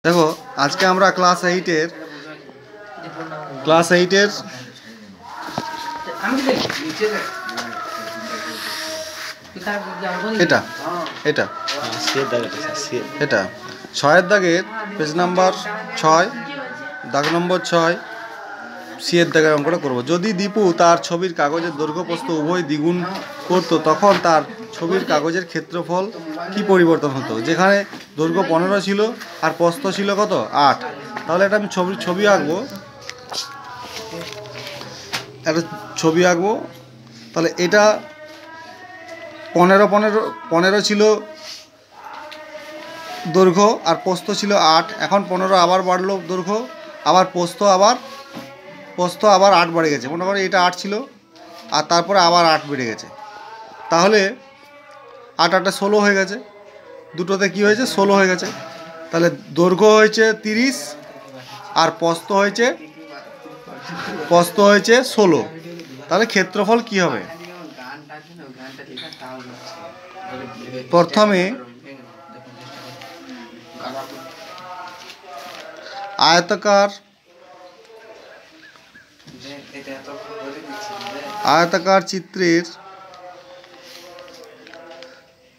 देखो आज के আমরা ক্লাস 8 এর এটা এটা এটা 6 এর দাগের পেজ নাম্বার 6 দাগ নম্বর 6 সি এর দাগের অঙ্কটা করব। যদি দীপু তার ছবির কাগজের দৈর্ঘ্য প্রস্থ উভয় দ্বিগুণ করত তখন তার ছবির কাগজের ক্ষেত্রফল কি পরিবর্তন হতো? যেখানে দৈর্ঘ্য 15 ছিল আর প্রস্থ ছিল কত 8, তাহলে এটা আমি ছবি আঁকবো, একটা ছবি আঁকবো। তাহলে এটা 15 ছিল দৈর্ঘ্য আর প্রস্থ ছিল 8, এখন 15 আবার বাড়লো দৈর্ঘ্য, আবার প্রস্থ আবার 8 বেড়ে গেছে। মনে করো এটা 8 ছিল আর তারপরে আবার 8 বেড়ে গেছে, তাহলে 8 8 16 হয়ে গেছে, দুটোতে কি হয়েছে 16 হয়ে গেছে। তাহলে দৈর্ঘ্য হয়েছে 30 আর প্রস্থ হয়েছে 16, তাহলে ক্ষেত্রফল কি হবে? প্রথমে আয়তাকার চিত্রের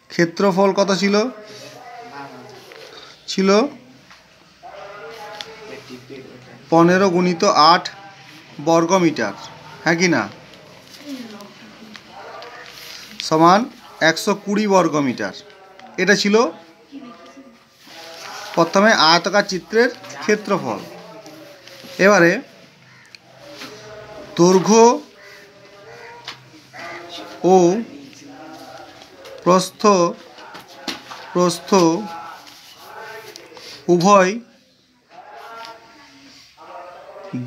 ক্ষেত্রফল কত ছিল? 15 গুণিত 8 বর্গমিটার, হ্যাঁ কি না, সমান 120 বর্গমিটার। এটা ছিল প্রথমে আয়তাকার চিত্রের ক্ষেত্রফল। এবারে দৈর্ঘ্য ও প্রস্থ উভয়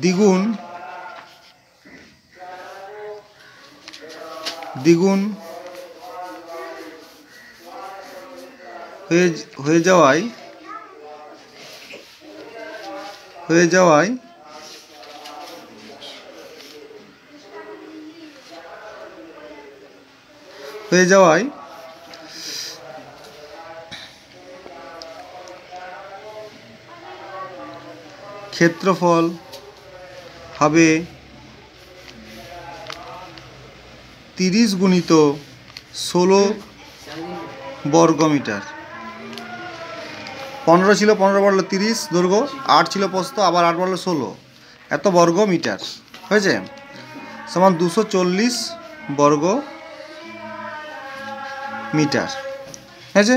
দ্বিগুণ হয়ে যাওয়ায় ক্ষেত্রফল হবে 30 গুণিত 16 বর্গমিটার। 15 ছিল, 15 বাড়লো 30 দৈর্ঘ্য, 8 ছিল প্রস্থ, আবার 8 বাড়লো 16, এত বর্গমিটার হয়েছে, সমান 240 বর্গ মিটার হয়েছে।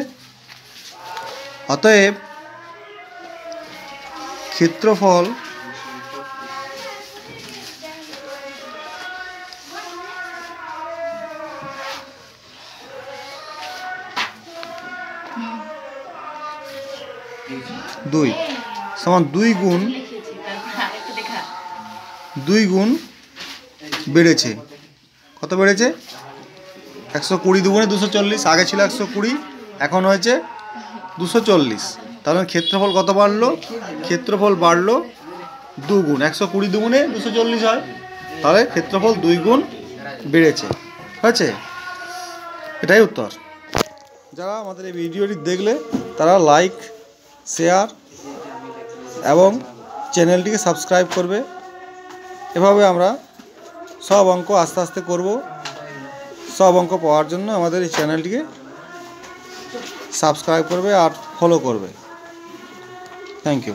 অতএব ক্ষেত্রফল সমান 2 গুণ বেড়েছে। কত বেড়েছে? 120 দুগুণে 240, আগে ছিল 120, এখন হয়েছে 240। তাহলে ক্ষেত্রফল কত বাড়লো? ক্ষেত্রফল বাড়লো 2 গুণ, 120 দুগুণে 240 হয়, তাহলে ক্ষেত্রফল 2 গুণ বেড়েছে, হয়েছে। এটাই উত্তর। যারা আমাদের এই ভিডিওটি দেখলে তারা লাইক, শেয়ার এবং চ্যানেলটিকে সাবস্ক্রাইব করবে। এভাবে আমরা সব অঙ্ক আস্তে আস্তে করব। সব অঙ্ক পাওয়ার জন্য আমাদের এই চ্যানেলটিকে সাবস্ক্রাইব করবে আর ফলো করবে। Thank you.